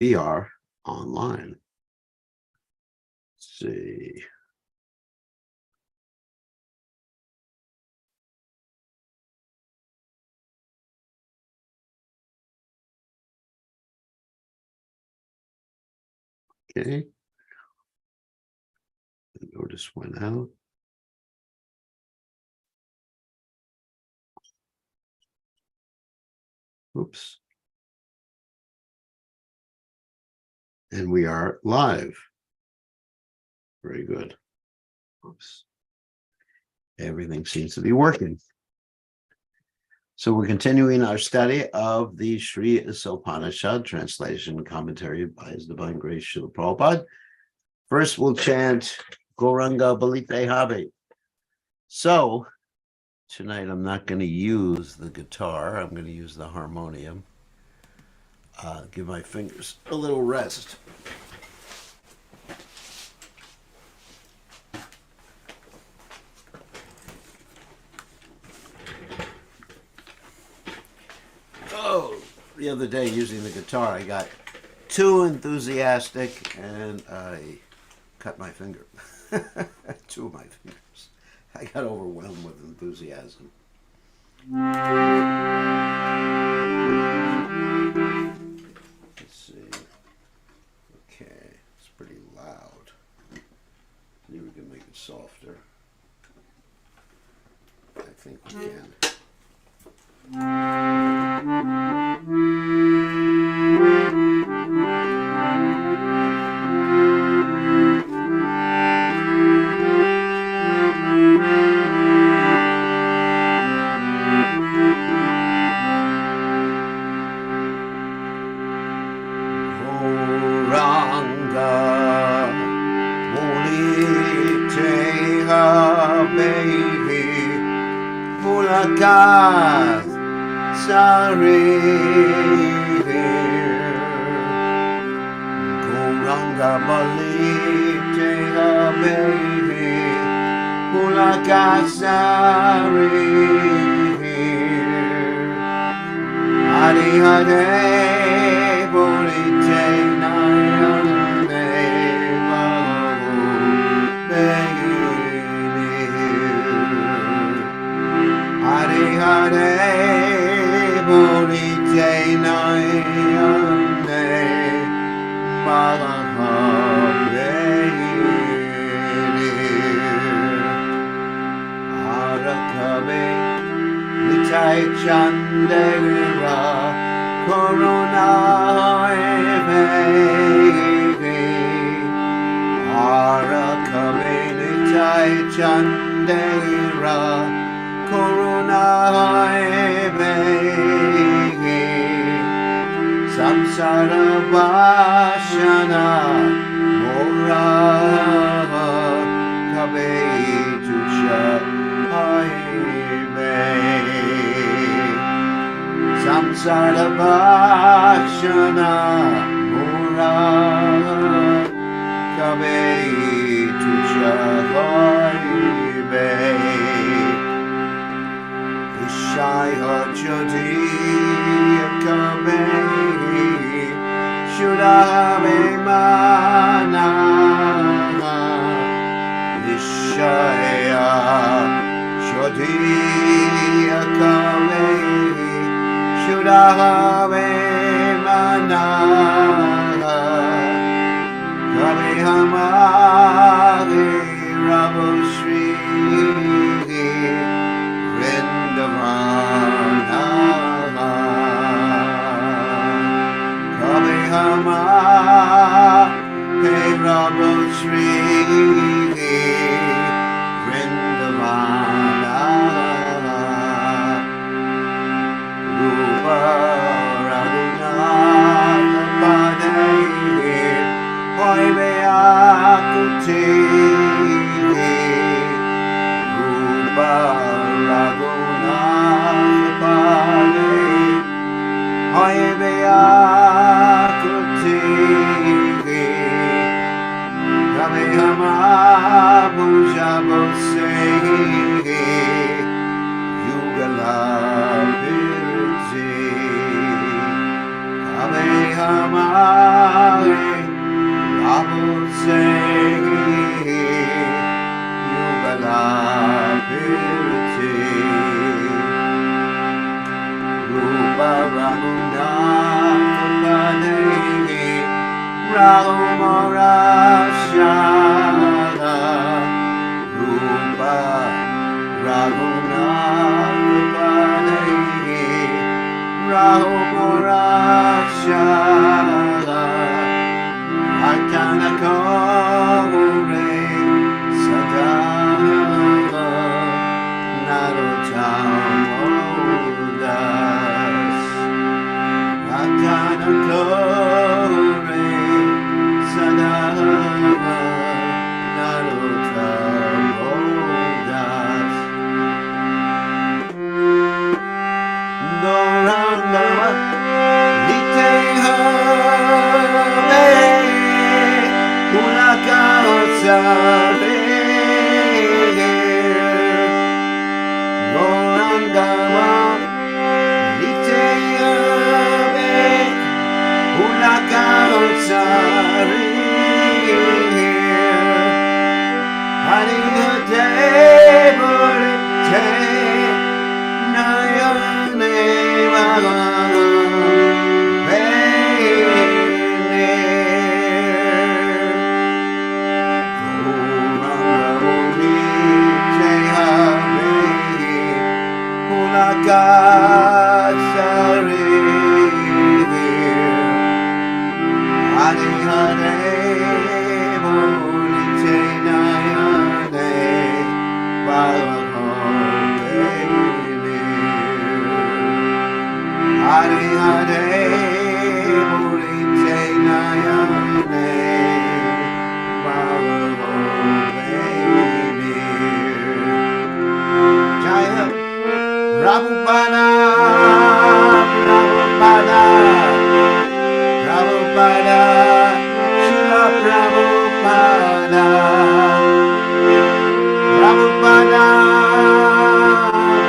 We are online. Let's see. Okay. The notice went out. Oops. And we are live. Very good. Oops. Everything seems to be working. So we're continuing our study of the Sri Isopanisad, translation and commentary by His Divine Grace Srila Prabhupada. First, we'll chant Gauranga Balite Habe. So tonight I'm not going to use the guitar. I'm going to use the harmonium. Give my fingers a little rest. Oh, the other day using the guitar, I got too enthusiastic and I cut my finger. Two of my fingers. I got overwhelmed with enthusiasm. Let's see. Okay, it's pretty loud. Maybe we can make it softer. I think we can. Gauranga Balite Habe Pulakasari Hare Hare Bolite Nayane Babu Hare Hare Bolite Nayane Arakabe Nitai Chandera Corona Arakabe Nitai Chandera Corona Samsara Vashana Mora Kabe Tucha Haibe Samsara Vashana Mora Kabe Tucha Haibe Ishai Hachoti Kabe Shudame Mana Nishaya Shodiya Kame Shudame Mana Kame Hamari Rabu Shri Vrindavana Hama Hey Rabo Shri Vrindavana Rupa Raghunatha Pade Hoy Beakuti Rupa Raghunatha Pade Hoy Beakuti Raghumarashana Rupa Raghunatapane Raghumarashana Artana Kore Sadama Narotamodas Artana Kore Sadama Narotamodas Goranga Nitehame Pulakasare Gorangama Nitehame Pulakasare Hanihate Borite Nayane Prabhupada, Prabhupada, Prabhupada, Srila Prabhupada, Prabhupada,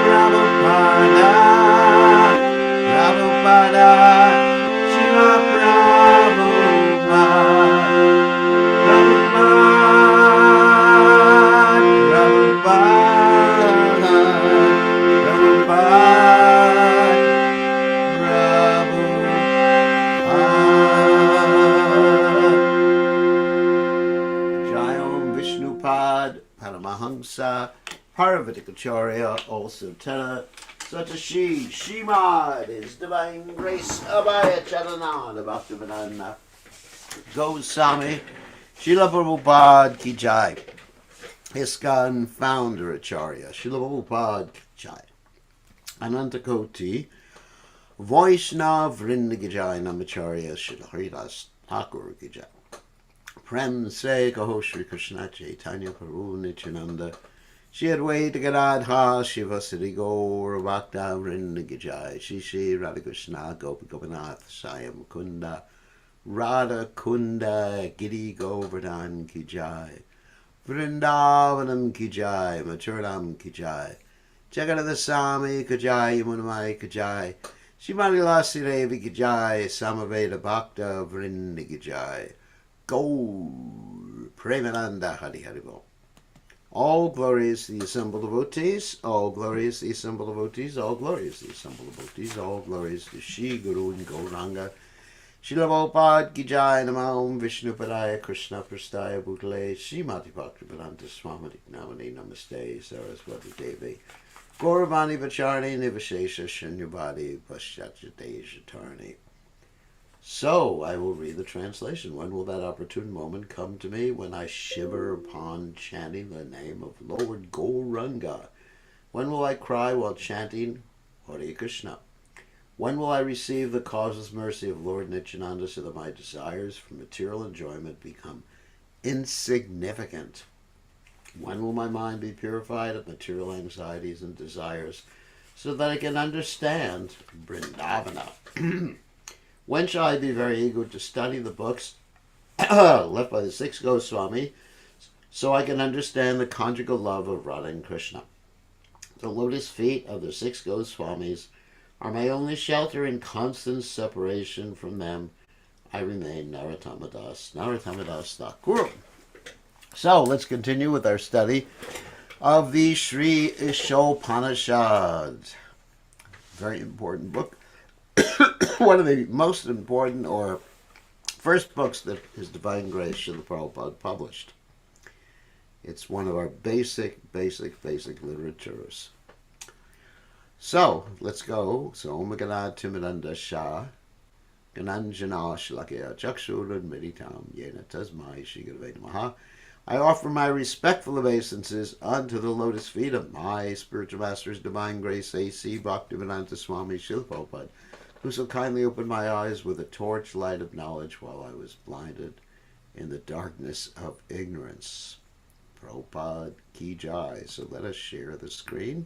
Prabhupada, Prabhupada, Srila Prabhupada, Prabhupada, Jayom Vishnupad Paramahamsa Paravatikacharya also Tena Satashi Shimad His Divine Grace Abhaya Charananda Bhaktivedanta Goswami Srila Prabhupada Ki Jai ISKCON Founder Acharya Srila Prabhupada Ki Jai Anantakoti Vaishnav Vrinda Ki Jai Namacharya Srila Haridas Thakur Ki Jai Prem Se Kaho Shri Krishna Chaitanya Prabhu Nityananda Shri Advaita Gadadha Shivasari Gaur Bhakta Vrinda Ki Jai Shri Shri Radha Krishna Gopi Gopinath Sayam Kunda Radha Kunda Giri Govardhan Ki Jai Vrindavanam Ki Jai Mathuram Ki Jai Jagannath Swami Ki Jai Munamai Ki Jai Shrimati Lasi Devi Ki Jai Samaveda Bhakta Vrinda Ki Jai Gaur Premananda Hari Hari Bol. All glories the assembled devotees, all glories the assembled devotees, all glories the assembled devotees, all glories to Shri Guru and Gauranga. Srila Prabhupada Ki Jai Namam Vishnupadaya Krishna Prastaya Bhutale Srimati Bhaktivedanta Swamati Namani Namaste Saraswati Devi Gauravani Vacharni Nivashesha Shunyavadi Paschatyadeja Tarni. So I will read the translation. When will that opportune moment come to me? When I shiver upon chanting the name of Lord Gauranga. When will I cry while chanting Hare Krishna? When will I receive the causeless mercy of Lord Nityananda so that my desires for material enjoyment become insignificant? When will my mind be purified of material anxieties and desires so that I can understand Vrindavana? When shall I be very eager to study the books left by the six Goswami so I can understand the conjugal love of Radha and Krishna? The lotus feet of the six Goswamis are my only shelter. In constant separation from them, I remain Narottamadas Thakur. So let's continue with our study of the Sri Isopanisad. Very important book. One of the most important or first books that His Divine Grace Srila Prabhupada published. It's one of our basic literatures. So, let's go. So, Om Ganad Timidanda Shah, Gananjana Shlakya Chakshurad Meditam Yena Tasmai Shigurve Namaha. I offer my respectful obeisances unto the lotus feet of my spiritual master's divine grace, A.C. Bhaktivedanta Swami Srila Prabhupada, who so kindly opened my eyes with a torch light of knowledge while I was blinded in the darkness of ignorance. Prabhupada Ki Jai. So let us share the screen.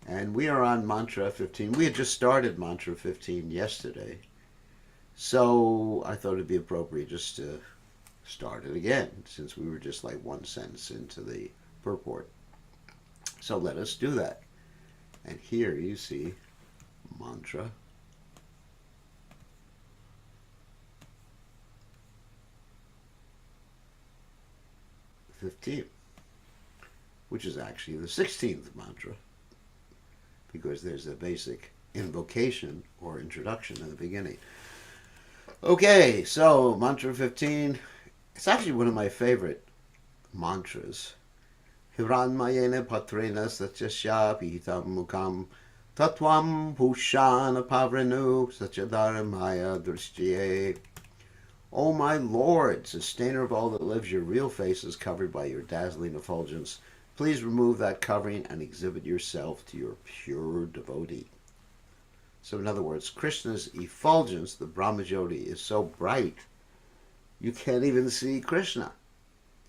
And we are on Mantra 15. We had just started Mantra 15 yesterday. So I thought it'd be appropriate just to start it again, since we were just like one sentence into the purport. So let us do that. And here you see Mantra 15, which is actually the 16th mantra, because there's a basic invocation or introduction in the beginning. Okay, so Mantra 15, it's actually one of my favorite mantras. Hiranmayena patrena satyasya pihitam mukam tatvam pushana pavrenu satyadaramaya drishtiye. O my Lord, sustainer of all that lives, your real face is covered by your dazzling effulgence. Please remove that covering and exhibit yourself to your pure devotee. So in other words, Krishna's effulgence, the Brahmajyoti, is so bright you can't even see Krishna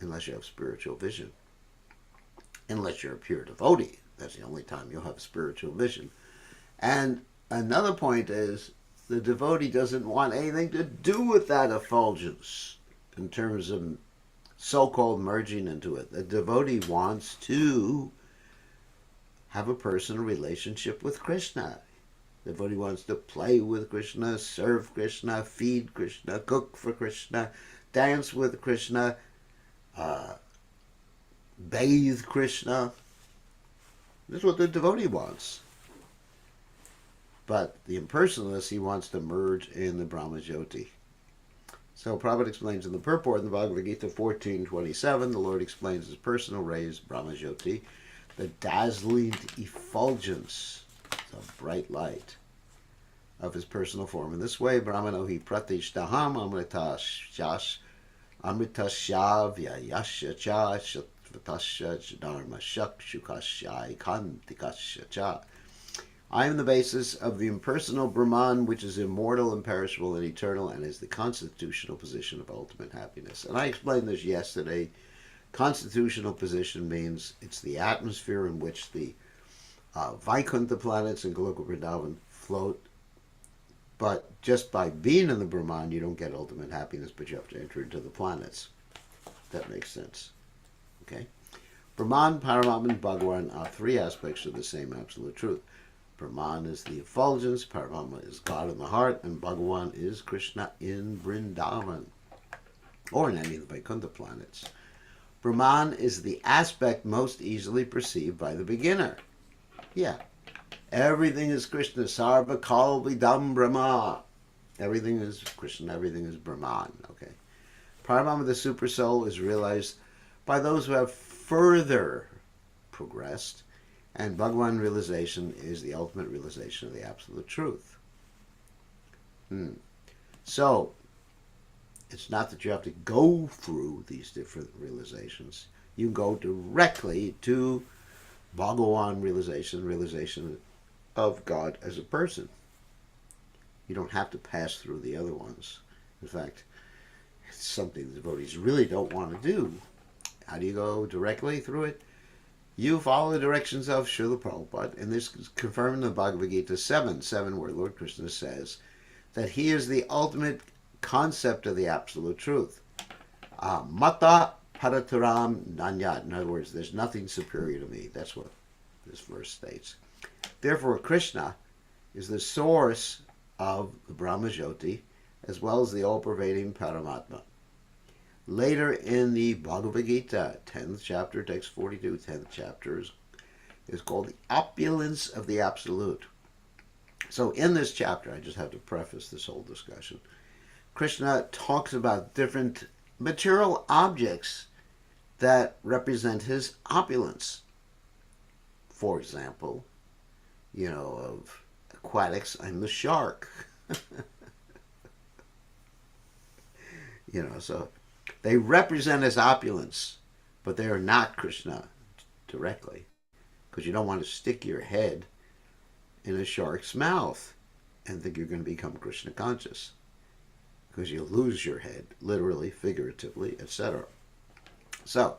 unless you have spiritual vision. Unless you're a pure devotee. That's the only time you'll have spiritual vision. And another point is, the devotee doesn't want anything to do with that effulgence in terms of so-called merging into it. The devotee wants to have a personal relationship with Krishna. The devotee wants to play with Krishna, serve Krishna, feed Krishna, cook for Krishna, dance with Krishna, bathe Krishna. This is what the devotee wants. But the impersonalist, he wants to merge in the Brahmajyoti. So Prabhupada explains in the purport in the Bhagavad Gita 14:27, the Lord explains his personal rays, Brahmajyoti, the dazzling effulgence, the bright light of his personal form. In this way, Brahmanohi pratishtaham amritasya vyayasya cha shatvatasya dharma shak shukasya ikantikasya cha. I am the basis of the impersonal Brahman, which is immortal, imperishable, and eternal, and is the constitutional position of ultimate happiness. And I explained this yesterday. Constitutional position means it's the atmosphere in which the Vaikuntha planets and Goloka Vrindavan float. But just by being in the Brahman, you don't get ultimate happiness, but you have to enter into the planets. That makes sense. Okay? Brahman, Paramatman, and Bhagavan are three aspects of the same absolute truth. Brahman is the effulgence, Paramatma is God in the heart, and Bhagavan is Krishna in Vrindavan, or in any of the Vaikuntha planets. Brahman is the aspect most easily perceived by the beginner. Yeah. Everything is Krishna. Sarva kal vidam Brahma. Everything is Krishna. Everything is Brahman. Okay. Paramatma, the super soul, is realized by those who have further progressed, and Bhagavan realization is the ultimate realization of the absolute truth. So, it's not that you have to go through these different realizations. You go directly to Bhagavan realization of God as a person. You don't have to pass through the other ones. In fact, it's something the devotees really don't want to do. How do you go directly through it? You follow the directions of Srila Prabhupada, and this is confirmed in the Bhagavad Gita 7:7, where Lord Krishna says that he is the ultimate concept of the absolute truth. Mata parataram nanyat. In other words, there's nothing superior to me. That's what this verse states. Therefore, Krishna is the source of the Brahmajyoti, as well as the all-pervading Paramatma. Later in the Bhagavad Gita, 10th chapter, text 42, 10th chapter, is called the opulence of the Absolute. So in this chapter, I just have to preface this whole discussion, Krishna talks about different material objects that represent his opulence. For example, of aquatics, I'm the shark. So they represent his opulence, but they are not Krishna directly, because you don't want to stick your head in a shark's mouth and think you're going to become Krishna conscious, because you lose your head, literally, figuratively, etc. So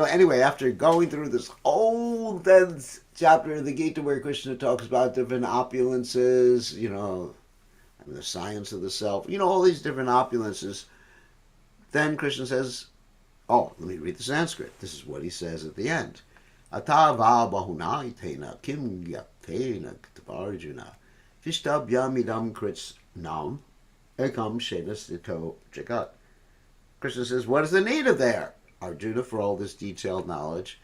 anyway, after going through this whole 10th chapter of the Gita where Krishna talks about different opulences, and the science of the self, all these different opulences, then Krishna says, oh, let me read the Sanskrit. This is what he says at the end. Atava bahuna itena kim gyatena ktavarjuna vishtabhyamidam krits nam ekam shedasito jagat. Krishna says, what is the need of there, Arjuna, for all this detailed knowledge?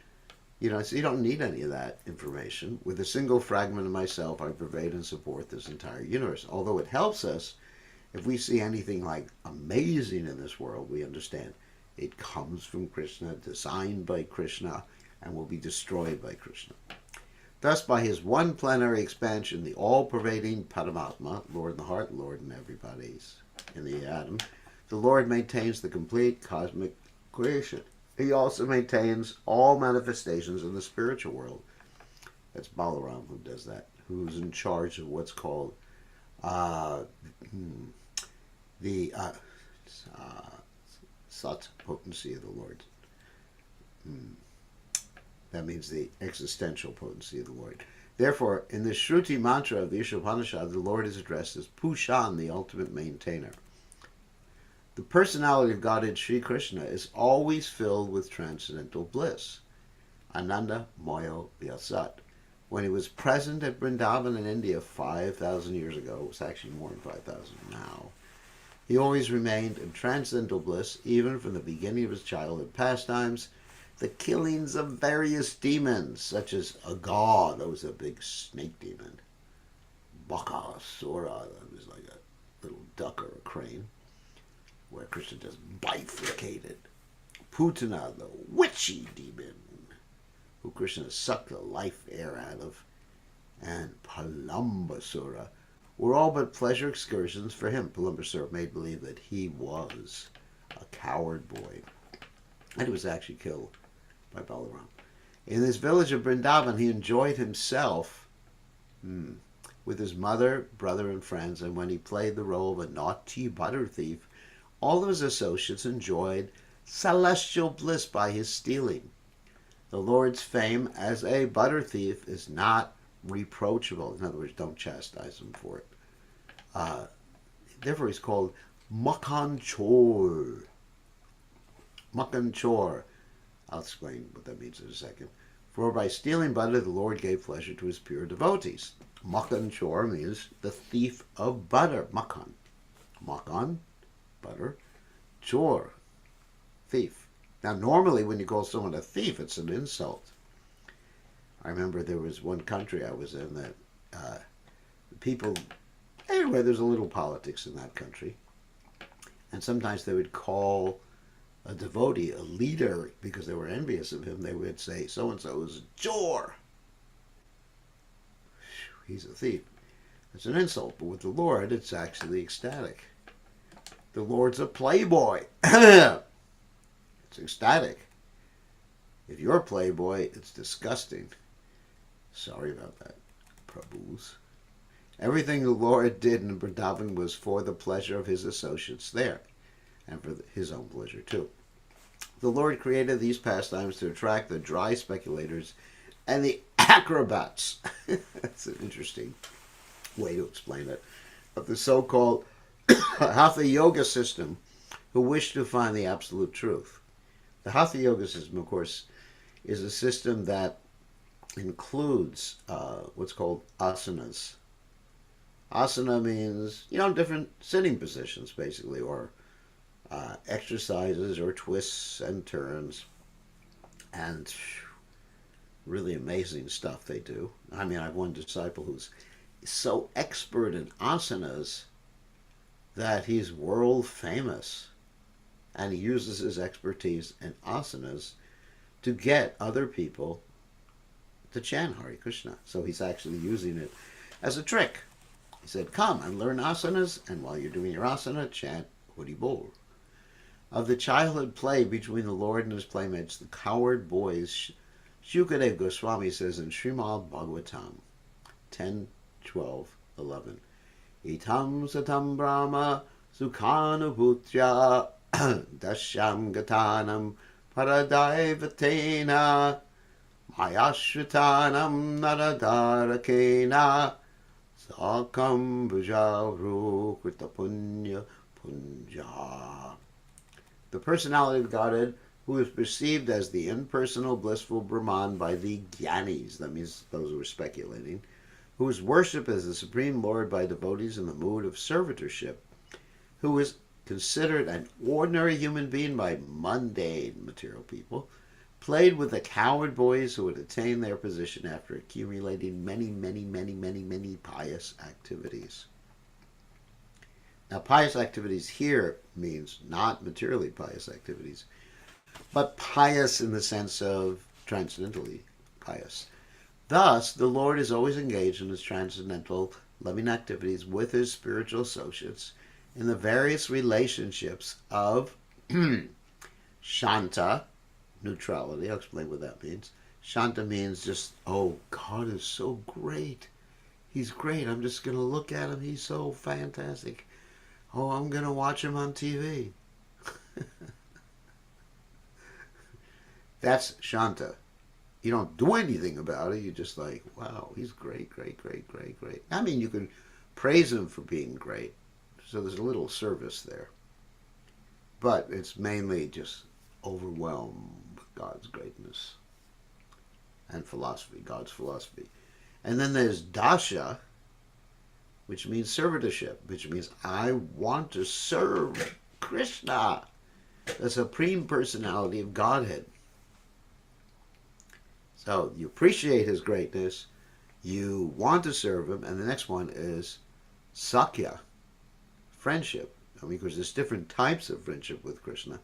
So you don't need any of that information. With a single fragment of myself, I pervade and support this entire universe. Although it helps us, if we see anything like amazing in this world, we understand it comes from Krishna, designed by Krishna, and will be destroyed by Krishna. Thus, by his one plenary expansion, the all-pervading Paramatma, Lord in the heart, Lord in everybody's in the atom, the Lord maintains the complete cosmic creation. He also maintains all manifestations in the spiritual world. That's Balaram who does that, who's in charge of what's called the Sat potency of the Lord. That means the existential potency of the Lord. Therefore, in the Shruti mantra of the Isopanisad, the Lord is addressed as Pushan, the ultimate maintainer. The personality of Godhead Sri Krishna is always filled with transcendental bliss. Ananda Moyo Vyasat. When he was present at Vrindavan in India 5,000 years ago, it was actually more than 5,000 now, he always remained in transcendental bliss, even from the beginning of his childhood pastimes. The killings of various demons, such as Agad, that was a big snake demon, Bakasura, that was like a little duck or a crane, where Krishna just bifurcated. Putana, the witchy demon, who Krishna sucked the life air out of, and Palambasura, were all but pleasure excursions for him. Palambasura made believe that he was a coward boy, and he was actually killed by Balaram. In this village of Vrindavan, he enjoyed himself with his mother, brother, and friends, and when he played the role of a naughty butter thief, all of his associates enjoyed celestial bliss by his stealing. The Lord's fame as a butter thief is not reproachable. In other words, don't chastise him for it. Therefore, he's called Makan Chor. Makan Chor. I'll explain what that means in a second. For by stealing butter, the Lord gave pleasure to his pure devotees. Makan Chor means the thief of butter. Makan. Makan, butter. Chor, thief. Now, normally when you call someone a thief, it's an insult. I remember there was one country I was in that people, anyway, there's a little politics in that country. And sometimes they would call a devotee a leader because they were envious of him. They would say, so-and-so is a Jor. He's a thief. It's an insult, but with the Lord, it's actually ecstatic. The Lord's a playboy. It's ecstatic. If you're a playboy, it's disgusting. Sorry about that, Prabhus. Everything the Lord did in Vrindavan was for the pleasure of his associates there, and for his own pleasure too. The Lord created these pastimes to attract the dry speculators and the acrobats. That's an interesting way to explain it. Of the so-called Hatha Yoga system who wish to find the absolute truth. The Hatha Yoga system, of course, is a system that includes what's called asanas. Asana means, different sitting positions, basically, or exercises or twists and turns. And really amazing stuff they do. I have one disciple who's so expert in asanas that he's world famous, and he uses his expertise in asanas to get other people to chant Hare Krishna. So he's actually using it as a trick. He said, come and learn asanas, and while you're doing your asana, chant Hari Bol. Of the childhood play between the Lord and his playmates, the coward boys, Shukadev Goswami says in Srimad Bhagavatam 10, 12, 11, Itam satam brahma sukhanubhutya dasyam gatanam paradaivatena mayashritanam naradarakena sakam bhujavru kritapunya punja. The personality of Godhead, who is perceived as the impersonal blissful Brahman by the Gyanis, that means those who are speculating, who is worshipped as the Supreme Lord by devotees in the mood of servitorship, who is considered an ordinary human being by mundane material people, played with the coward boys who had attained their position after accumulating many pious activities. Now, pious activities here means not materially pious activities, but pious in the sense of transcendentally pious. Thus, the Lord is always engaged in his transcendental loving activities with his spiritual associates in the various relationships of Shanta, neutrality. I'll explain what that means. Shanta means just, oh, God is so great. He's great. I'm just going to look at him. He's so fantastic. Oh, I'm going to watch him on TV. That's Shanta. You don't do anything about it. You're just like, wow, he's great. I mean, you can praise him for being great. So there's a little service there. But it's mainly just overwhelmed with God's greatness and philosophy, God's philosophy. And then there's Dasha, which means servitorship, which means I want to serve Krishna, the Supreme Personality of Godhead. So you appreciate his greatness, you want to serve him, and the next one is Sakya, friendship. I mean, because there's different types of friendship with Krishna.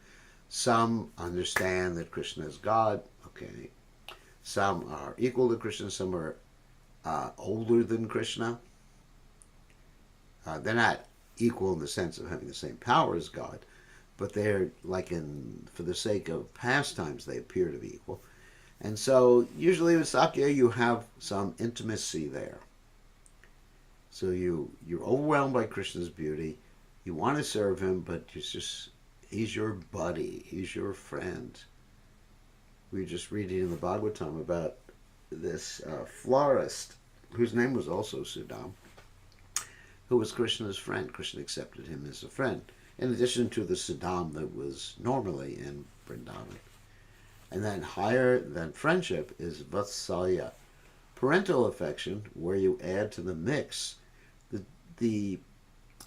Some understand that Krishna is God, okay. Some are equal to Krishna, some are older than Krishna. They're not equal in the sense of having the same power as God, but they're like for the sake of pastimes, they appear to be equal. And so usually with Sakya, you have some intimacy there. So you're overwhelmed by Krishna's beauty. You want to serve him, but he's your buddy. He's your friend. We were just reading in the Bhagavatam about this florist, whose name was also Sudam, who was Krishna's friend. Krishna accepted him as a friend, in addition to the Sudam that was normally in Vrindavan. And then higher than friendship is Vatsalya, parental affection, where you add to the mix the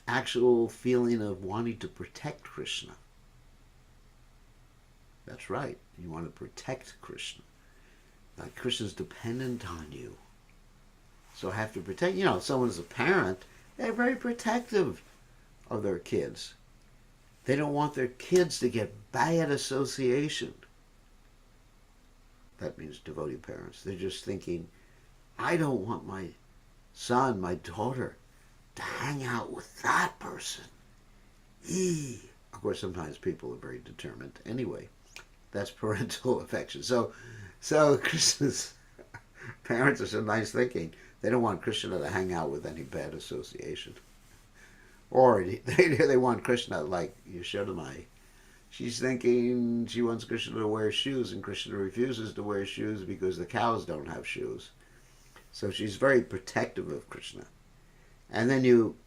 actual feeling of wanting to protect Krishna. That's right. You want to protect Krishna. Like Krishna's dependent on you. So I have to protect. Someone's a parent, they're very protective of their kids. They don't want their kids to get bad association. That means devotee parents. They're just thinking, I don't want my son, my daughter, to hang out with that person. Eee. Of course, sometimes people are very determined. Anyway, that's parental affection. So Krishna's parents are so nice thinking. They don't want Krishna to hang out with any bad association. Or they want Krishna, like Yashodamai. She's thinking she wants Krishna to wear shoes, and Krishna refuses to wear shoes because the cows don't have shoes. So she's very protective of Krishna. And then you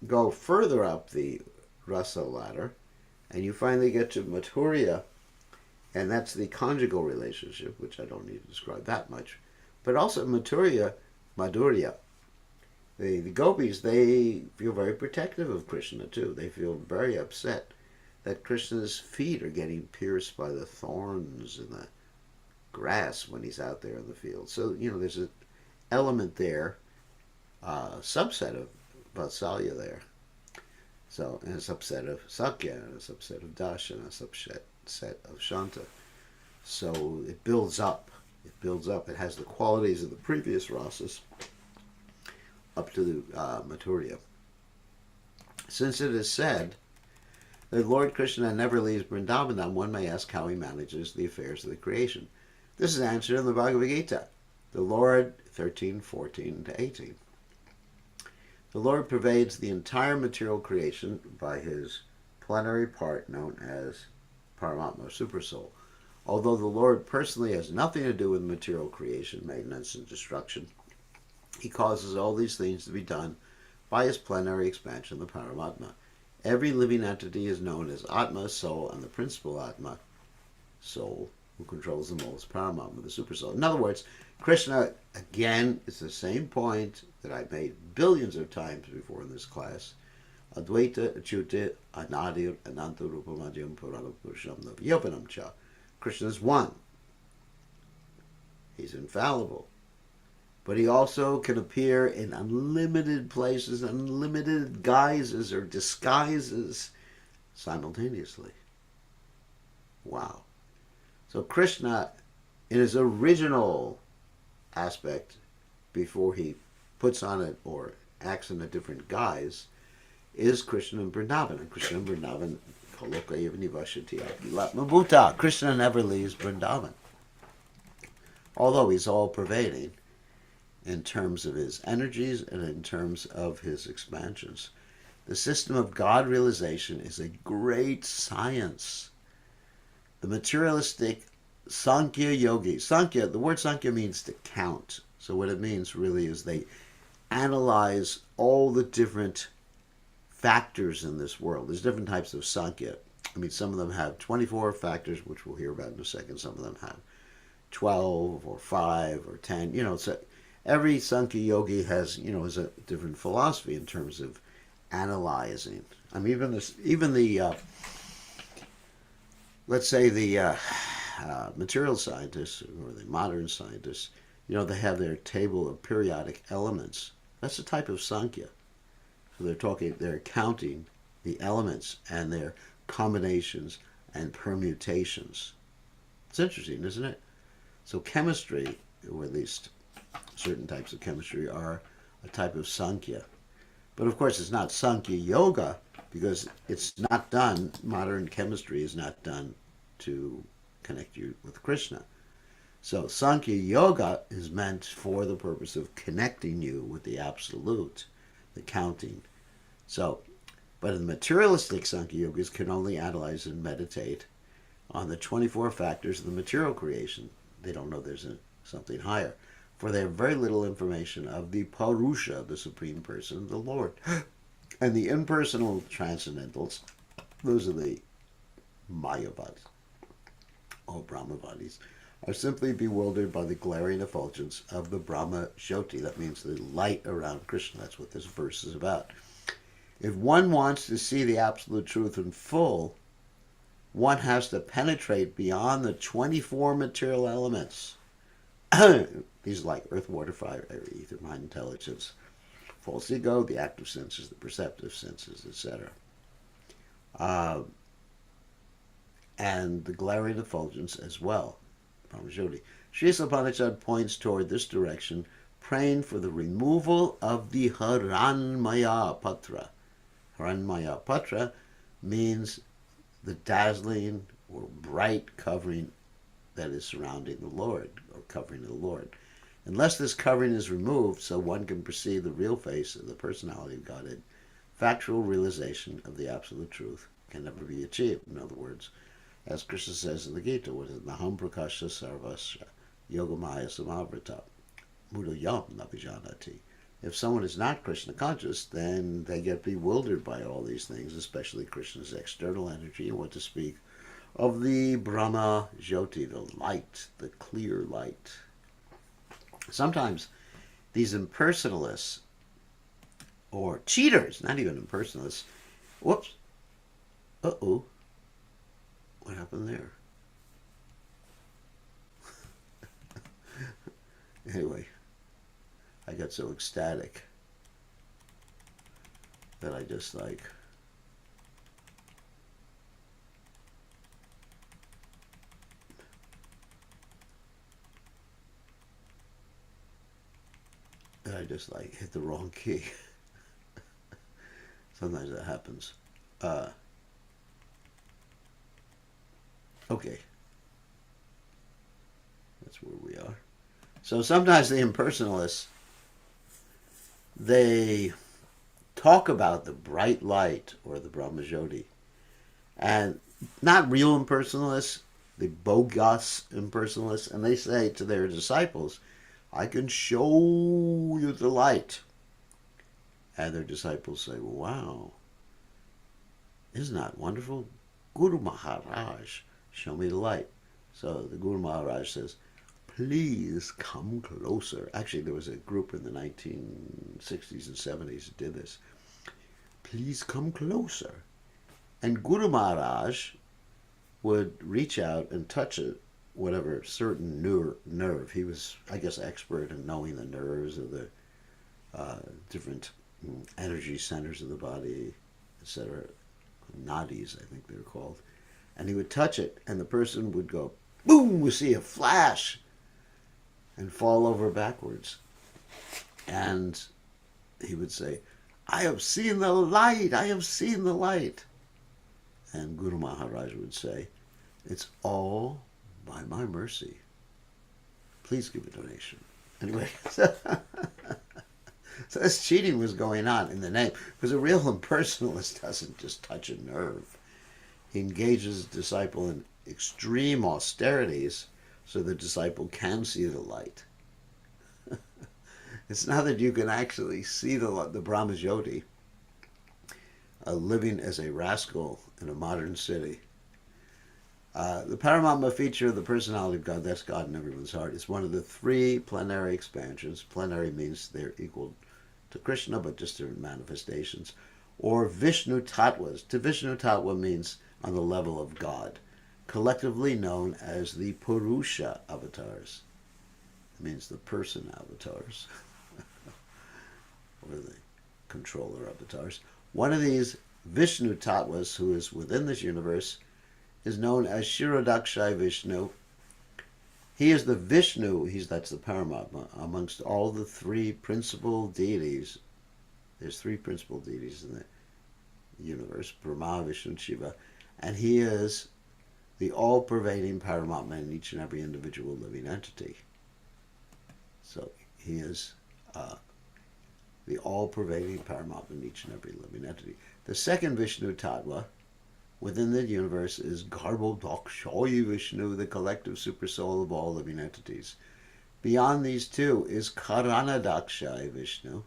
go further up the rasa ladder, and you finally get to Madhurya, and that's the conjugal relationship, which I don't need to describe that much. But also Madhurya, the gopis, they feel very protective of Krishna too. They feel very upset that Krishna's feet are getting pierced by the thorns in the grass when he's out there in the field. So, there's an element there, subset of Vatsalya there. So, and a subset of Sakya, and a subset of Dasha, and a subset of Shanta. So it builds up. It builds up. It has the qualities of the previous rasas up to the Mathurya. Since it is said that Lord Krishna never leaves Vrindavanam, one may ask how he manages the affairs of the creation. This is answered in the Bhagavad Gita. The Lord, 13:14 to 18. The Lord pervades the entire material creation by his plenary part known as Paramatma, Supersoul. Although the Lord personally has nothing to do with material creation, maintenance, and destruction, he causes all these things to be done by his plenary expansion, the Paramatma. Every living entity is known as Atma, soul, and the principal Atma, soul, who controls them all, is Paramatma, the Supersoul. In other words, Krishna, again, is the same point that I've made billions of times before in this class. Advaita, Achyuta, Anadir, Anantarupamadyam, Puranapurusham, Navyopanam Cha. Krishna is one. He's infallible. But he also can appear in unlimited places, unlimited guises or disguises simultaneously. Wow. So Krishna, in his original aspect, before he puts on it or acts in a different guise, is Krishna in Vrindavan. And Krishna in Vrindavan, Krishna never leaves Vrindavan. Although he's all pervading in terms of his energies and in terms of his expansions. The system of God realization is a great science. The materialistic Sankhya yogi. Sankhya, the word Sankhya means to count. So what it means really is they analyze all the different factors in this world. There's different types of Sankhya. I mean, some of them have 24 factors, which we'll hear about in a second. Some of them have 12 or 5 or 10. So every Sankhya yogi has, has a different philosophy in terms of analyzing. I mean, even the let's say the material scientists or the modern scientists, they have their table of periodic elements. That's a type of Sankhya. So they're counting the elements and their combinations and permutations. It's interesting, isn't it? So chemistry, or at least certain types of chemistry, are a type of Sankhya. But of course, it's not Sankhya yoga because it's not done, modern chemistry is not done to connect you with Krishna. So Sankhya yoga is meant for the purpose of connecting you with the absolute, the counting. So, but the materialistic Sankhya yogis can only analyze and meditate on the 24 factors of the material creation. They don't know there's something higher, for they have very little information of the Purusha, the Supreme Person, the Lord. And the impersonal transcendentals, those are the Mayavadis, or Brahmavadis, are simply bewildered by the glaring effulgence of the Brahma Jyoti. That means the light around Krishna. That's what this verse is about. If one wants to see the absolute truth in full, one has to penetrate beyond the 24 material elements. These are like earth, water, fire, air, ether, mind, intelligence, false ego, the active senses, the perceptive senses, etc. And the glaring effulgence as well. Brahmajyoti. Sri Isopanisad points toward this direction, praying for the removal of the Haranmaya Patra. Haranmaya Patra means the dazzling or bright covering that is surrounding the Lord, or covering the Lord. Unless this covering is removed so one can perceive the real face of the personality of Godhead, factual realization of the absolute truth can never be achieved. In other words, as Krishna says in the Gita, what is it? Naham prakasha sarvasya yogamaya samavrita mudayam navijanati. If someone is not Krishna conscious, then they get bewildered by all these things, especially Krishna's external energy, and what to speak of the Brahma Jyoti, the light, the clear light. Sometimes these impersonalists, or cheaters, not even impersonalists, whoops, uh-oh, what happened there? Anyway, I got so ecstatic that I just I just like hit the wrong key? Sometimes that happens. Uh, okay, that's where we are. So sometimes the impersonalists, they talk about the bright light or the Brahmajyoti, and not real impersonalists, the bogus impersonalists, and they say to their disciples, I can show you the light. And their disciples say, wow, isn't that wonderful? Guru Maharaj, show me the light. So the Guru Maharaj says, please come closer. Actually, there was a group in the 1960s and 70s that did this. Please come closer. And Guru Maharaj would reach out and touch it, whatever certain nerve. He was, I guess, expert in knowing the nerves of the different energy centers of the body, etc. Nadis, I think they're called. And he would touch it, and the person would go, boom, we see a flash, and fall over backwards. And he would say, I have seen the light, I have seen the light. And Guru Maharaj would say, it's all by my mercy. Please give a donation. Anyway, so this cheating was going on in the name, because a real impersonalist doesn't just touch a nerve. He engages his disciple in extreme austerities so the disciple can see the light. It's not that you can actually see the Brahmajyoti living as a rascal in a modern city. The Paramatma feature of the personality of God, that's God in everyone's heart, is one of the three plenary expansions. Plenary means they're equal to Krishna, but just different manifestations. Or Vishnu Tattvas. To Vishnu Tattva means on the level of God, collectively known as the Purusha avatars. It means the person avatars, or the controller avatars. One of these Vishnu Tattvas, who is within this universe, is known as Kshirodakshai Vishnu. He is the Vishnu, that's the Paramatma, amongst all the three principal deities. There's three principal deities in the universe, Brahma, Vishnu, and Shiva, and he is the all-pervading Paramatma in each and every individual living entity. So he is the all-pervading Paramatma in each and every living entity. The second Vishnu Tattva within the universe is Garbhodakshaya Vishnu, the collective supersoul of all living entities. Beyond these two is Karanadakshaya Vishnu,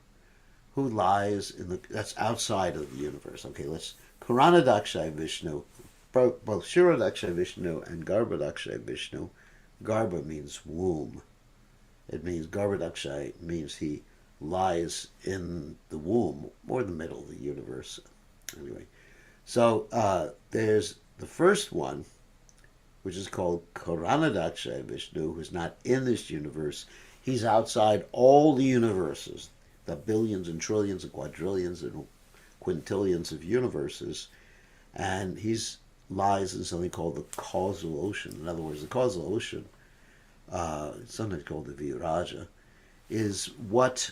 who lies that's outside of the universe. Okay, Karanadakshaya Vishnu, both Kshirodakshaya Vishnu and Garbhodakshaya Vishnu. Garbha means womb. It means Garbhodakshaya means he lies in the womb, or the middle of the universe. Anyway, so there's the first one, which is called Karanadakshaya Vishnu, who's not in this universe. He's outside all the universes, the billions and trillions and quadrillions and quintillions of universes, and he's lies in something called the causal ocean. In other words, the causal ocean, sometimes called the Viraja, is what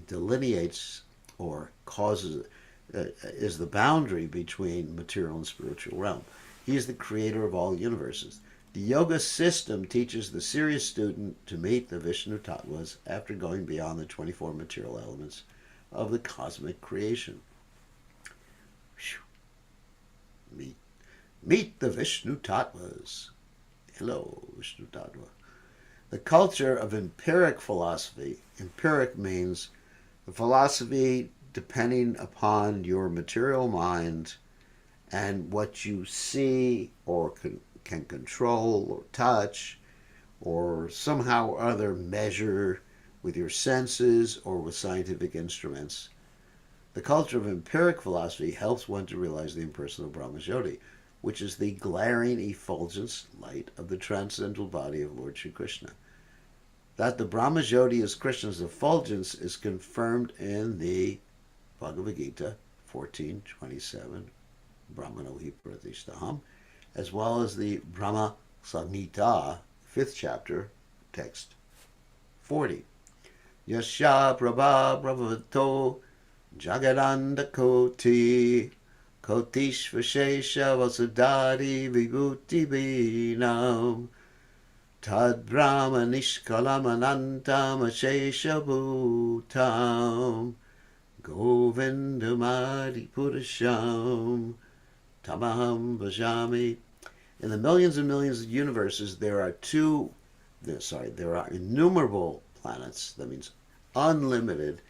delineates or causes, is the boundary between material and spiritual realm. He is the creator of all universes. The yoga system teaches the serious student to meet the Vishnu Tattvas after going beyond the 24 material elements of the cosmic creation. Meet the Vishnu Tattvas. Hello, Vishnu Tattva. The culture of empiric philosophy. Empiric means the philosophy depending upon your material mind and what you see or can control or touch or somehow or other measure with your senses or with scientific instruments. The culture of empiric philosophy helps one to realize the impersonal Brahmajyoti, which is the glaring effulgence light of the transcendental body of Lord Sri Krishna. That the Brahmajyoti is Krishna's effulgence is confirmed in the Bhagavad Gita 14:27, Brahmano hi pratisthaham, as well as the Brahma Samhita 5th chapter, text 40. Yasha Prabha Brahmato Jagadanda Koti Kotish Vashesha Vasudari Vibhuti Vinam Tad Brahma Nishkalam Anantam Ashesha Bhutam Govindamadi Purasham Tamaham Bhajami. In the millions and millions of universes, there are innumerable planets. That means unlimited.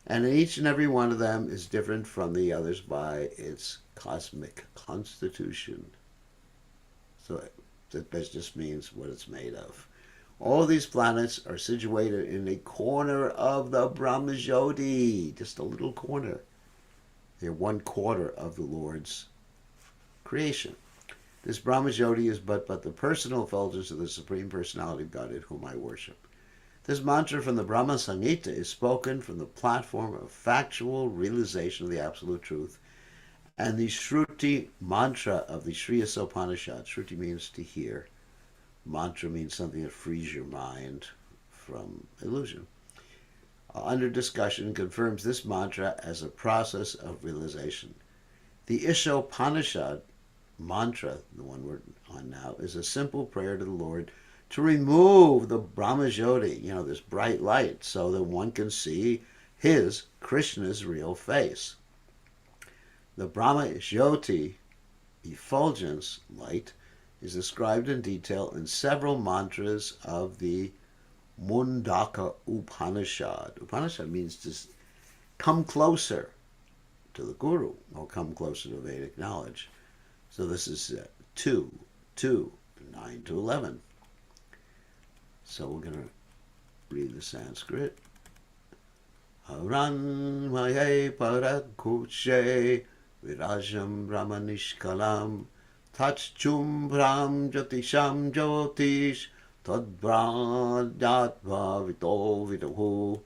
And each and every one of them is different from the others by its cosmic constitution. So that just means what it's made of. All these planets are situated in a corner of the Brahmajyoti, just a little corner. They're 1/4 of the Lord's creation. This Brahmajyoti is but the personal effulgence of the Supreme Personality of Godhead, whom I worship. This mantra from the Brahma Samhita is spoken from the platform of factual realization of the Absolute Truth, and the Shruti mantra of the Sri Isopanisad. Shruti means to hear. Mantra means something that frees your mind from illusion. Under discussion confirms this mantra as a process of realization. The Isopanisad mantra, the one we're on now, is a simple prayer to the Lord to remove the Brahmajyoti, this bright light, so that one can see his, Krishna's, real face. The Brahmajyoti effulgence light is described in detail in several mantras of the Mundaka Upanishad. Upanishad means to come closer to the Guru, or come closer to Vedic knowledge. So this is 2, 9 to 11. So we're going to read the Sanskrit. Haran maye parakuche virajam brahmanishkalam tachchum brahm jyotisham jyotish tadbrajatva vito vidohu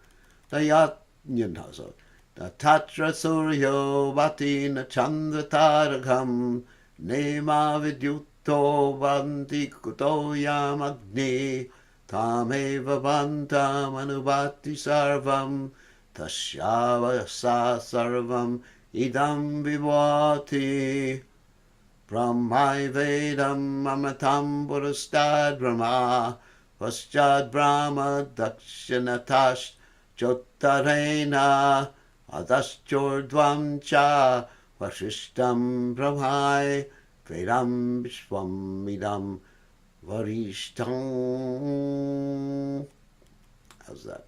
dayat nyantasa tatra suryo vatina chandra tarakam nema vidyuto vanti kuto yam agni tameva vantam anubhati sarvam tashyavasa sarvam idam vivati brahmai vedam amatam purastad brahma paschad brahma dakshinatash jyotarena adaschordvam cha vasishtam brahmai vedam vishwam idam varishtam. How's that?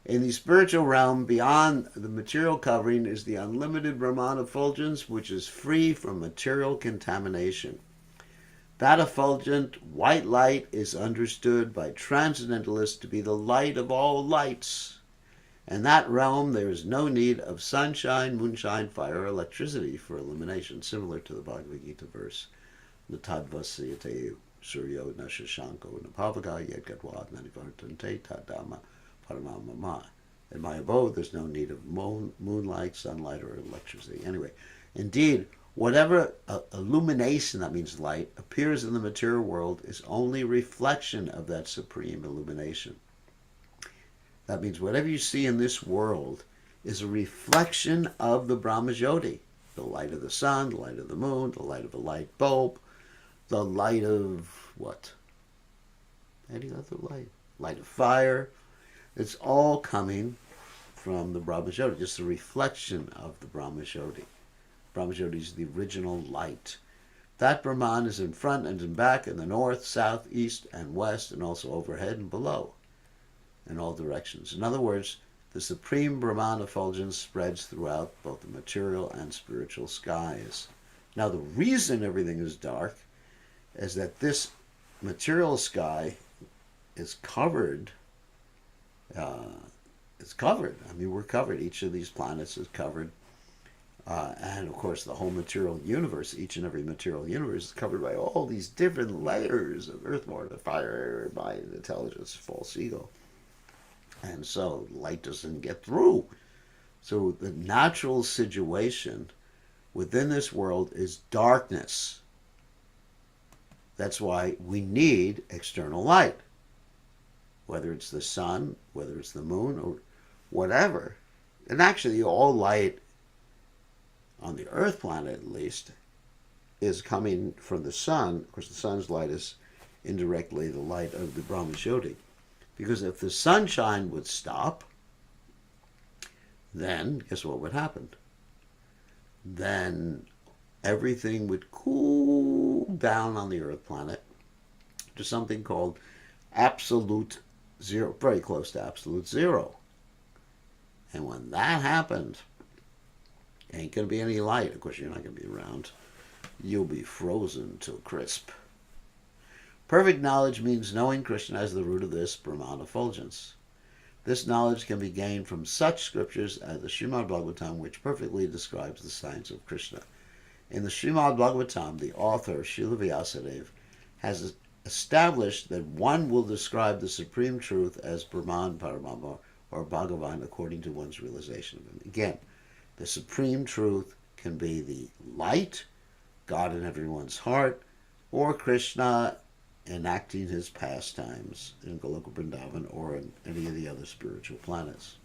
In the spiritual realm, beyond the material covering, is the unlimited Brahman effulgence, which is free from material contamination. That effulgent white light is understood by transcendentalists to be the light of all lights. In that realm, there is no need of sunshine, moonshine, fire, or electricity for illumination, similar to the Bhagavad Gita verse, Natadvasyate suryo nashashanko napavaga yedgadwad nanivartante tadama paramamama. In my abode, there's no need of moonlight, sunlight, or electricity. Anyway, indeed, whatever illumination, that means light, appears in the material world is only reflection of that supreme illumination. That means whatever you see in this world is a reflection of the Brahmajyoti, the light of the sun, the light of the moon, the light of a light bulb, the light of what? Any other light? Light of fire. It's all coming from the Brahmajyoti, just a reflection of the Brahmajyoti. Brahmajyoti is the original light. That Brahman is in front and in back, in the north, south, east, and west, and also overhead and below, in all directions. In other words, the supreme Brahman effulgence spreads throughout both the material and spiritual skies. Now, the reason everything is dark is that this material sky is covered. It's covered. I mean, we're covered. Each of these planets is covered. And of course, the whole material universe, each and every material universe is covered by all these different layers of earth, water, fire, mind, intelligence, false ego. And so light doesn't get through. So the natural situation within this world is darkness. That's why we need external light. Whether it's the sun, whether it's the moon, whatever. And actually, all light on the Earth planet, at least, is coming from the sun. Of course, the sun's light is indirectly the light of the Brahma Jyoti. Because if the sunshine would stop, then guess what would happen? Then everything would cool down on the Earth planet to something called absolute zero, very close to absolute zero. And when that happened, ain't going to be any light. Of course, you're not going to be around. You'll be frozen to a crisp. Perfect knowledge means knowing Krishna as the root of this Brahman effulgence. This knowledge can be gained from such scriptures as the Srimad Bhagavatam, which perfectly describes the science of Krishna. In the Srimad Bhagavatam, the author, Srila Vyasadeva, has established that one will describe the supreme truth as Brahman, Paramama, or Bhagavan according to one's realization of him. Again, the supreme truth can be the light, God in everyone's heart, or Krishna enacting his pastimes in Goloka Vrindavan or in any of the other spiritual planets.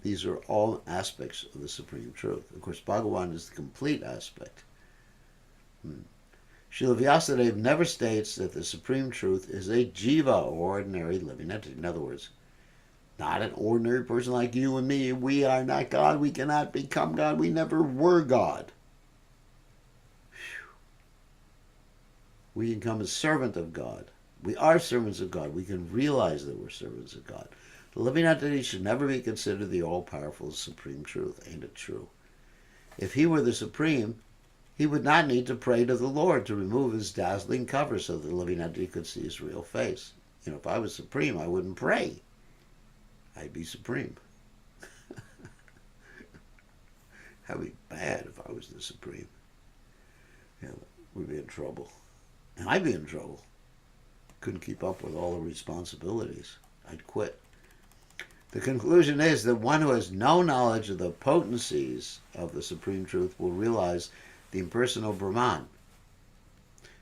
These are all aspects of the supreme truth. Of course, Bhagavan is the complete aspect. Srila Vyasadeva never states that the supreme truth is a jiva, or ordinary living entity. In other words, not an ordinary person like you and me. We are not God. We cannot become God. We never were God. We can become a servant of God. We are servants of God. We can realize that we're servants of God. The living entity should never be considered the all-powerful supreme truth. Ain't it true? If he were the supreme, he would not need to pray to the Lord to remove his dazzling cover so that the living entity could see his real face. If I was supreme, I wouldn't pray. I'd be supreme. That'd be bad if I was the supreme. We'd be in trouble. And I'd be in trouble. Couldn't keep up with all the responsibilities. I'd quit. The conclusion is that one who has no knowledge of the potencies of the supreme truth will realize the impersonal Brahman.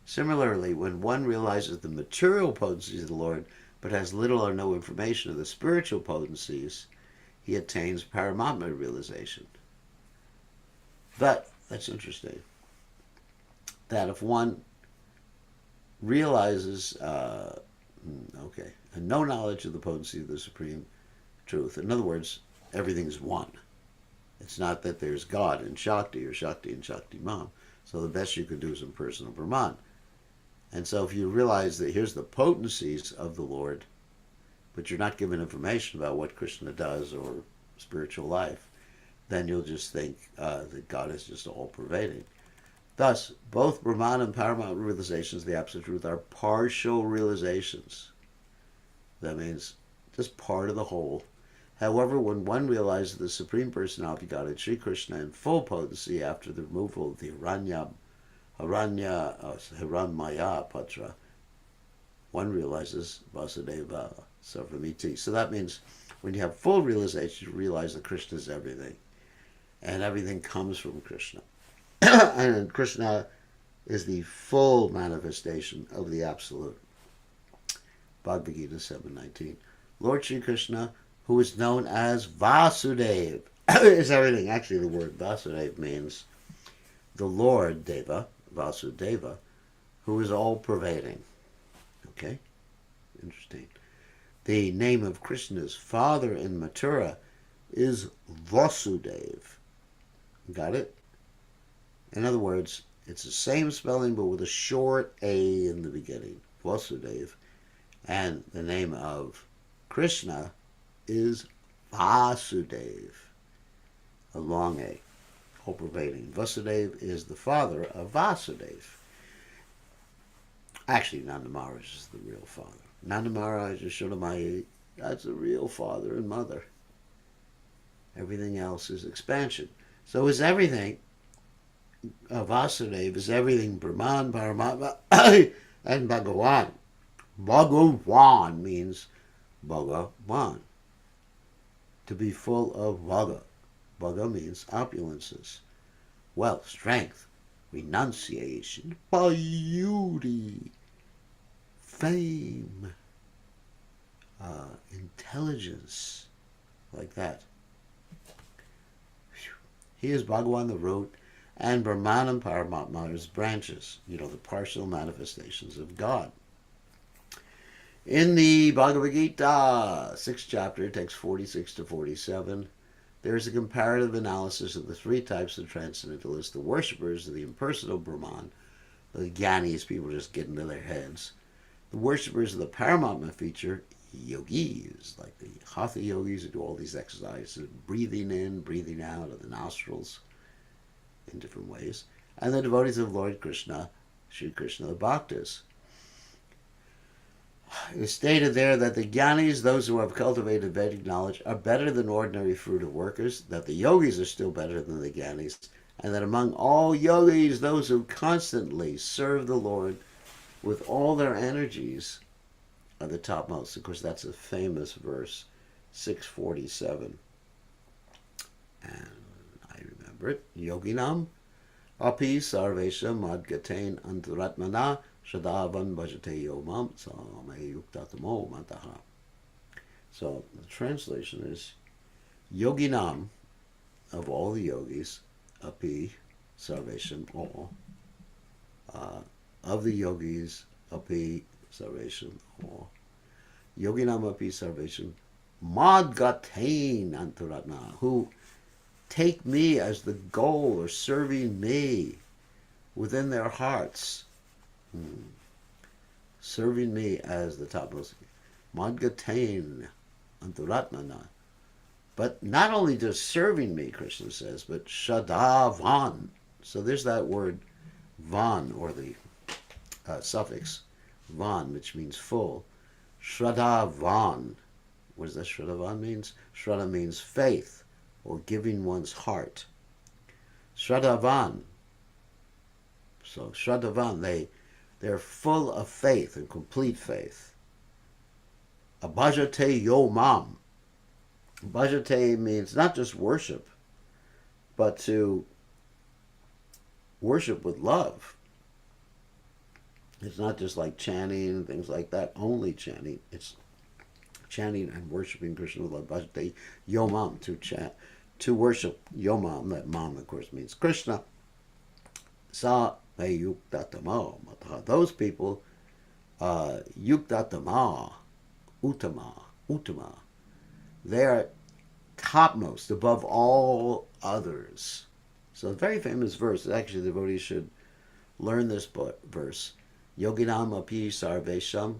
Similarly, when one realizes the material potencies of the Lord but has little or no information of the spiritual potencies, he attains Paramatma realization. But that's interesting. That if one realizes, no knowledge of the potency of the supreme truth. In other words, everything's one. It's not that there's God in Shakti or Shakti in Shakti Mam. So the best you can do is impersonal Brahman. And so if you realize that here's the potencies of the Lord, but you're not given information about what Krishna does or spiritual life, then you'll just think that God is just all-pervading. Thus, both Brahman and Paramatma realizations of the Absolute Truth are partial realizations. That means just part of the whole. However, when one realizes the Supreme Personality of Godhead, Sri Krishna, in full potency after the removal of the Hiranyamaya Patra, one realizes Vasudeva Sarvamiti. So that means when you have full realization, you realize that Krishna is everything. And everything comes from Krishna. And Krishna is the full manifestation of the Absolute. Bhagavad Gita 7:19. Lord Sri Krishna, who is known as Vasudeva, is everything. Actually, the word Vasudeva means the Lord Deva, Vasudeva, who is all-pervading. Okay? Interesting. The name of Krishna's father in Mathura is Vasudeva. Got it? In other words, it's the same spelling but with a short A in the beginning, Vasudeva. And the name of Krishna is Vasudeva, a long A, all-pervading. Vasudeva is the father of Vasudeva. Actually, Nanda Maharaj is the real father. Nanda Maharaj is Shulamai, that's the real father and mother. Everything else is expansion. So is everything. Vasudeva is everything Brahman, Paramatma, and Bhagavan. Bhagavan means Bhagavan. To be full of Bhaga. Bhaga means opulences, wealth, strength, renunciation, beauty, fame, intelligence, like that. He is Bhagavan, the root, and Brahman and Paramatma are his branches, the partial manifestations of God. In the Bhagavad Gita, 6th chapter, text 46 to 47, there is a comparative analysis of the three types of transcendentalists: the worshippers of the impersonal Brahman, the Gyanis, people just get into their heads; the worshippers of the Paramatma feature, yogis, like the Hatha yogis who do all these exercises, breathing in, breathing out of the nostrils in different ways; and the devotees of Lord Krishna, Sri Krishna, the Bhaktas. It is stated there that the Gyanis, those who have cultivated Vedic knowledge, are better than ordinary fruitive workers, that the yogis are still better than the Gyanis, and that among all yogis, those who constantly serve the Lord with all their energies are the topmost. Of course, that's a famous verse, 647. And I remember it. Yoginam api sarvesha madgatain antaratmana shadavan bhajate yomam same yuktatamo mataha. So the translation is, Yoginam, of all the yogis, api sarvesham, all, of the yogis, api sarvesham, all, Yoginam api sarvesham madgatain antaratmana, who take me as the goal, or serving me within their hearts. Serving me as the topmost. Madgatain antaratmana. But not only just serving me, Krishna says, but shadavan. So there's that word van, or the suffix van, which means full. Shadavan. What does that Shadavan means? Shraddha means faith, or giving one's heart. Shraddhavan. So Shraddhavan, they're full of faith and complete faith. Abhajate yomam. Bhajate means not just worship, but to worship with love. It's not just like chanting and things like that, only chanting. It's chanting and worshiping Krishna with love. Bhajate yomam, to chant, to worship Yomam. That mam, of course, means Krishna. Sa me yuktatama. Those people, yuktatama, uttama, they are topmost, above all others. So a very famous verse. Actually, the devotees should learn this verse. Yoginam api sarvesham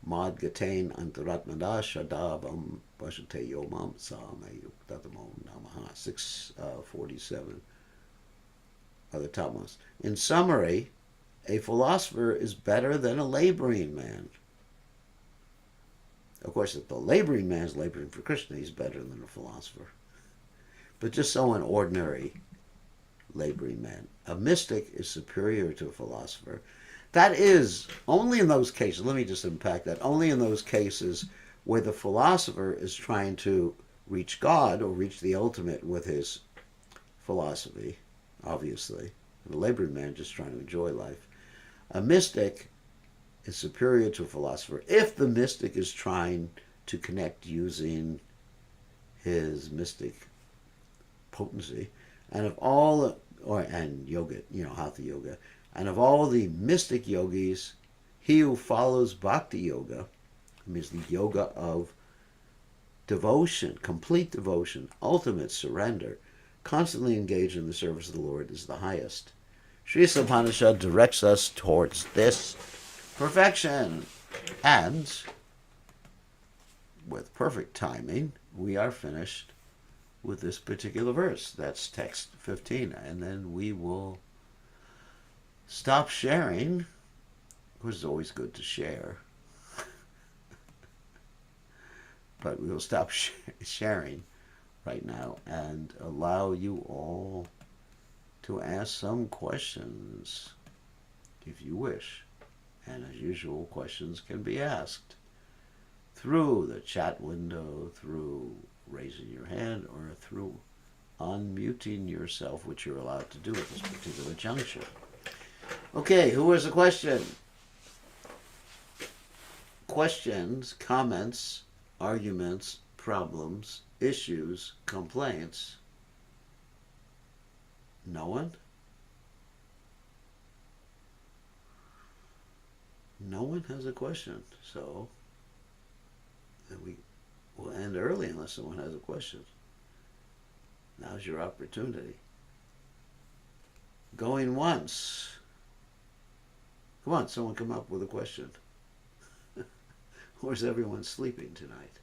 madgatain antaratmana shadavam bhajate yomam same yuktatamo namaha. 647 are the topmost. In summary, a philosopher is better than a laboring man. Of course, if the laboring man is laboring for Krishna, he's better than a philosopher. But just so an ordinary laboring man. A mystic is superior to a philosopher. That is only in those cases, let me just unpack that, only in those cases where the philosopher is trying to reach God or reach the ultimate with his philosophy, obviously. And the laboring man just trying to enjoy life. A mystic is superior to a philosopher if the mystic is trying to connect using his mystic potency. And of all, and yoga, hatha yoga, and of all the mystic yogis, he who follows bhakti yoga, means the yoga of devotion, complete devotion, ultimate surrender, constantly engaged in the service of the Lord, is the highest. Sri Isopanisad directs us towards this perfection. And with perfect timing, we are finished with this particular verse. That's text 15. And then we will stop sharing, which is always good to share. But we will stop sharing right now and allow you all to ask some questions if you wish. And as usual, questions can be asked through the chat window, through raising your hand, or through unmuting yourself, which you're allowed to do at this particular juncture. Okay, who has a question? questions, comments, arguments, problems, issues, complaints? No one? No one has a question. So we'll end early unless someone has a question. Now's your opportunity. Going once. Come on, someone come up with a question. Or is everyone sleeping tonight?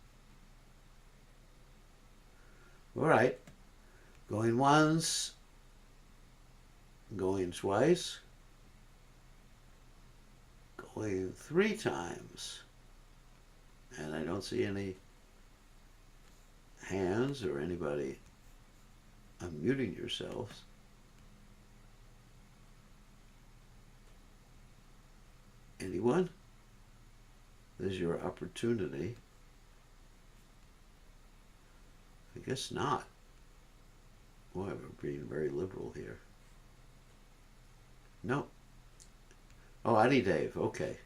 All right. Going once. Going twice. Going 3 times. And I don't see any hands or anybody unmuting yourselves. Anyone? This is your opportunity. I guess not. Boy, we're being very liberal here. No. Oh, Adi Dave. Okay.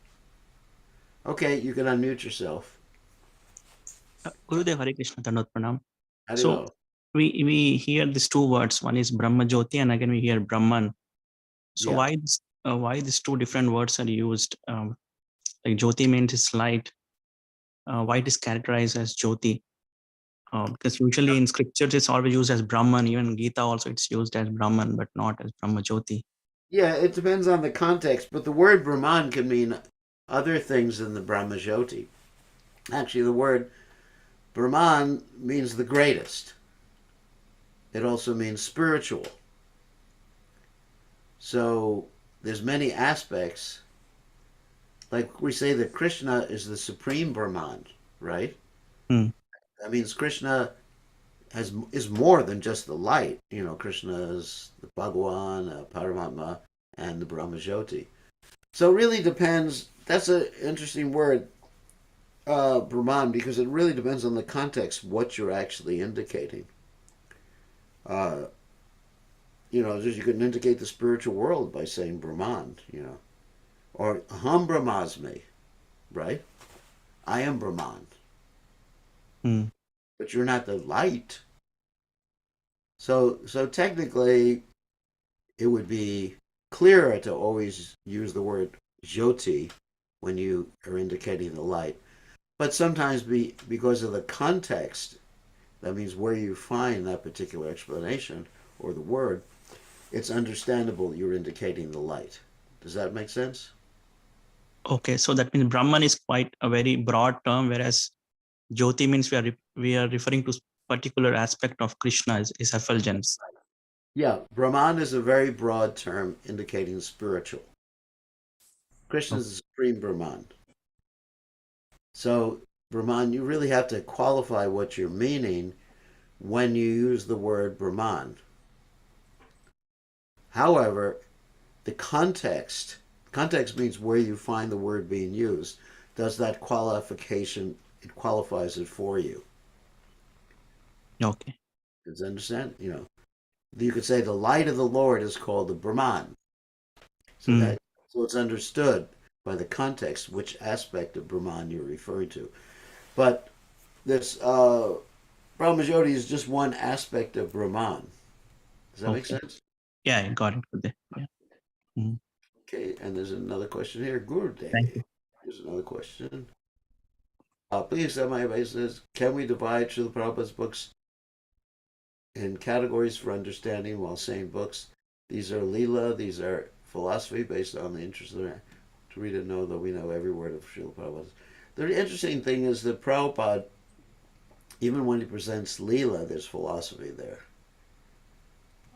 Okay, you can unmute yourself. Gurudev, Hare Krishna, Dandavat Pranam. So Haribo. we hear these 2 words. One is Brahma Jyoti, and again we hear Brahman. So Yeah. why these 2 different words are used? Like Jyoti means it's light. Why it is characterized as Jyoti? Because usually in scriptures it's always used as Brahman. Even Gita also it's used as Brahman, but not as Brahma Jyoti. Yeah, it depends on the context, but the word Brahman can mean other things than the Brahma Jyoti. Actually, the word Brahman means the greatest. It also means spiritual. So there's many aspects. Like we say that Krishna is the supreme Brahman, right? Hmm. That means Krishna is more than just the light. You know, Krishna is the Bhagawan, Paramatma, and the Brahma Jyoti. So it really depends. That's an interesting word, Brahman, because it really depends on the context, what you're actually indicating. Uh, you know, just you can indicate the spiritual world by saying Brahman, you know, or Aham Brahmasmi, right? I am Brahman, Hmm. but you're not the light. So technically, it would be clearer to always use the word Jyoti when you are indicating the light. But sometimes, because of the context, that means where you find that particular explanation or the word, it's understandable you're indicating the light. Does that make sense? Okay, so that means Brahman is quite a very broad term, whereas Jyoti means we are referring to particular aspect of Krishna's effulgence. Yeah, Brahman is a very broad term indicating spiritual. Krishna is the supreme Brahman. So, Brahman, you really have to qualify what you're meaning when you use the word Brahman. However, the context means where you find the word being used. Does that qualification, it qualifies it for you. Okay. Does that understand? You know, you could say the light of the Lord is called the Brahman. So so it's understood by the context which aspect of Brahman you're referring to. But this Brahma Jyoti is just one aspect of Brahman. Does that make sense? Yeah, I got it. Gurudev. Yeah. Mm-hmm. Okay, and there's another question here. Thank Gurudev. you. Here's another question. Please accept my advice. Says, can we divide Srila Prabhupada's books in categories for understanding while saying books? These are Leela, these are philosophy based on the interest of to read and know that we know every word of Srila Prabhupada's. The interesting thing is that Prabhupada, even when he presents Leela, there's philosophy there.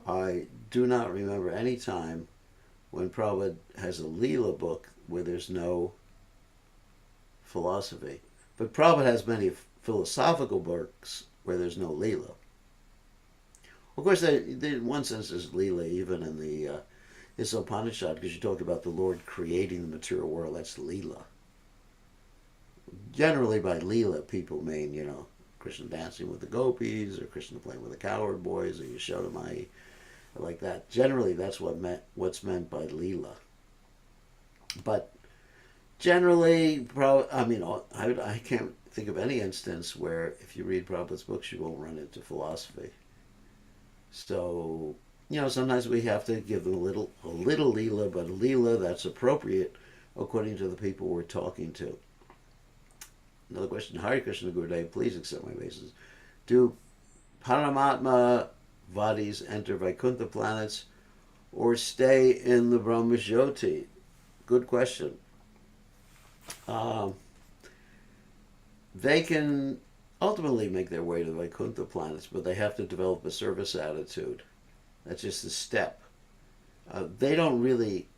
I do not remember any time when Prabhupada has a Leela book where there's no philosophy. But Prabhupada has many philosophical books where there's no Leela. Of course, in one sense, there's Leela even in the Isopanisad, because you talk about the Lord creating the material world. That's Leela. Generally, by Leela, people mean, you know, Krishna dancing with the gopis, or Krishna playing with the cowherd boys, or Yashodamai, or like that. Generally, that's what's meant by Leela. But Generally, I can't think of any instance where if you read Prabhupada's books, you won't run into philosophy. So, sometimes we have to give them a little lila, but a lila that's appropriate according to the people we're talking to. Another question: Hare Krishna Gurudev, please accept my obeisance. Do Paramatma Vadis enter Vaikuntha planets or stay in the Brahmajyoti? Good question. Um, they can ultimately make their way to the Vaikuntha planets, but they have to develop a service attitude. That's just a step. They don't really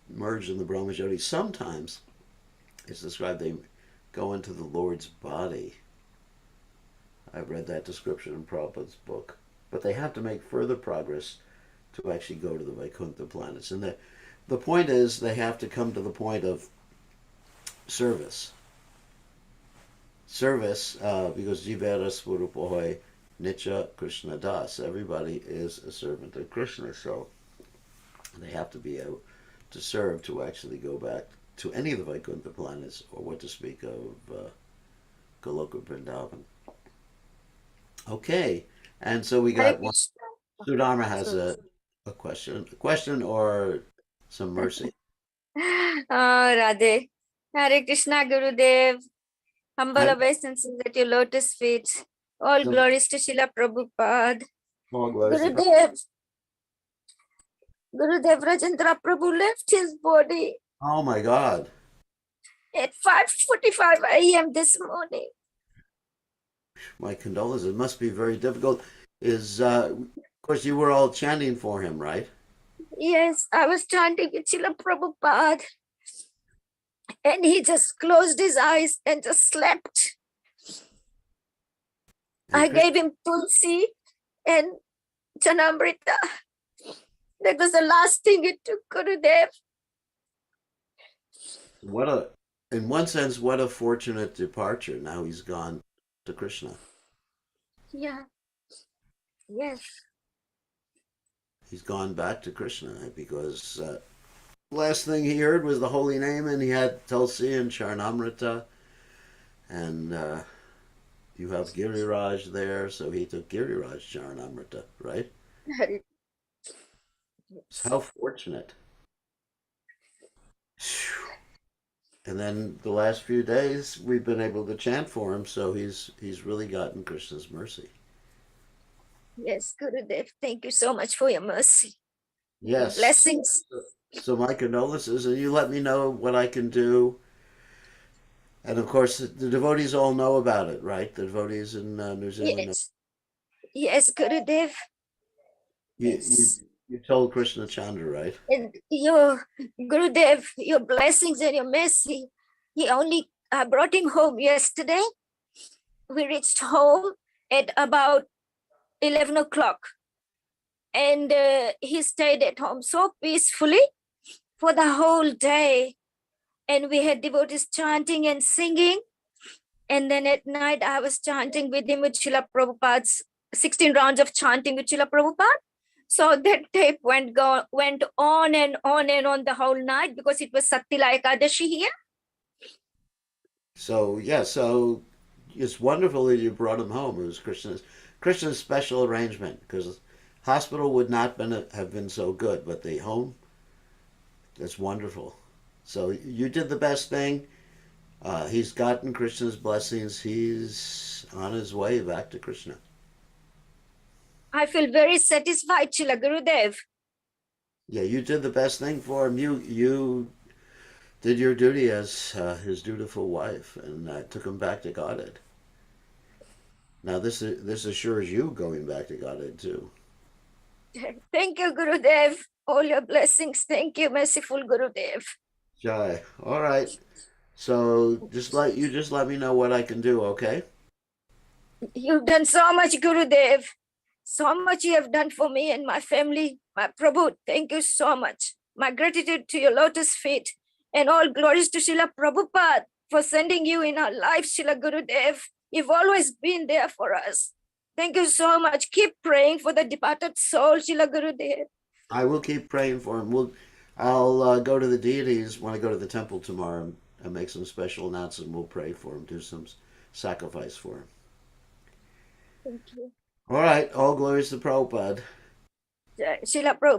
merge in the Brahmajyoti. Sometimes it's described they go into the Lord's body. I've read that description in Prabhupada's book. But they have to make further progress to actually go to the Vaikuntha planets. And the point is they have to come to the point of service. Service, because Jivera Swarupohoy Nitya Krishna Das. Everybody is a servant of Krishna, so they have to be able to serve to actually go back to any of the Vaikuntha planets, or what to speak of Goloka Vrindavan. Okay, and so we Hare got one. Krishna. Sudharma has Sorry. a question or some mercy. Radhe. Hare Krishna Gurudev. Humble Hare- obeisances at your lotus feet. All So, glories to Srila Prabhupada. all glories to- Gurudev Rajendra Prabhu left his body Oh my God. at 5:45 a.m. this morning. My condolences. It must be very difficult. Of course, you were all chanting for him, right? Yes, I was chanting with Srila Prabhupada, and he just closed his eyes and just slept. And I gave him tulsi and chanamrita. That was the last thing he took, Gurudev. in one sense, what a fortunate departure. Now he's gone to Krishna. Yeah. Yes. He's gone back to Krishna because last thing he heard was the holy name, and he had Tulsi and Charnamrita, and you have Giriraj there, so he took Giriraj Charnamrita, right? How fortunate. And then the last few days we've been able to chant for him, so he's really gotten Krishna's mercy. Yes, Gurudev. Thank you so much for your mercy. Yes. Blessings. So my condolences, and you let me know what I can do. And of course, the devotees all know about it, right? The devotees in New Zealand. Yes. Yes, Gurudev. You, Yes. you told Krishna Chandra, right? And your Gurudev, your blessings and your mercy. I brought him home yesterday. We reached home at about 11 o'clock. And he stayed at home so peacefully for the whole day. And we had devotees chanting and singing. And then at night, I was chanting with him with Srila Prabhupada's 16 rounds of chanting with Srila Prabhupada. So that tape went on and on and on the whole night because it was Sattila Ekadashi here. So it's wonderful that you brought him home. It was Krishna's special arrangement, because hospital would not have been so good, but the home, that's wonderful. So you did the best thing. He's gotten Krishna's blessings. He's on his way back to Krishna. I feel very satisfied, Srila Gurudev. Yeah, you did the best thing for him. You did your duty as his dutiful wife, and took him back to Godhead. Now this assures you going back to Godhead too. Thank you, Gurudev. All your blessings. Thank you, merciful Gurudev. Jai. All right. So just let me know what I can do, okay? You've done so much, Gurudev. So much you have done for me and my family. My Prabhu, thank you so much. My gratitude to your lotus feet. And all glories to Srila Prabhupada for sending you in our lives, Srila Gurudev. You've always been there for us. Thank you so much. Keep praying for the departed soul, Srila Gurudev. I will keep praying for him. I'll go to the deities when I go to the temple tomorrow and make some special announcements. We'll pray for him, do some sacrifice for him. Thank you. All right, all glories to Prabhupada. Srila Prabhupada.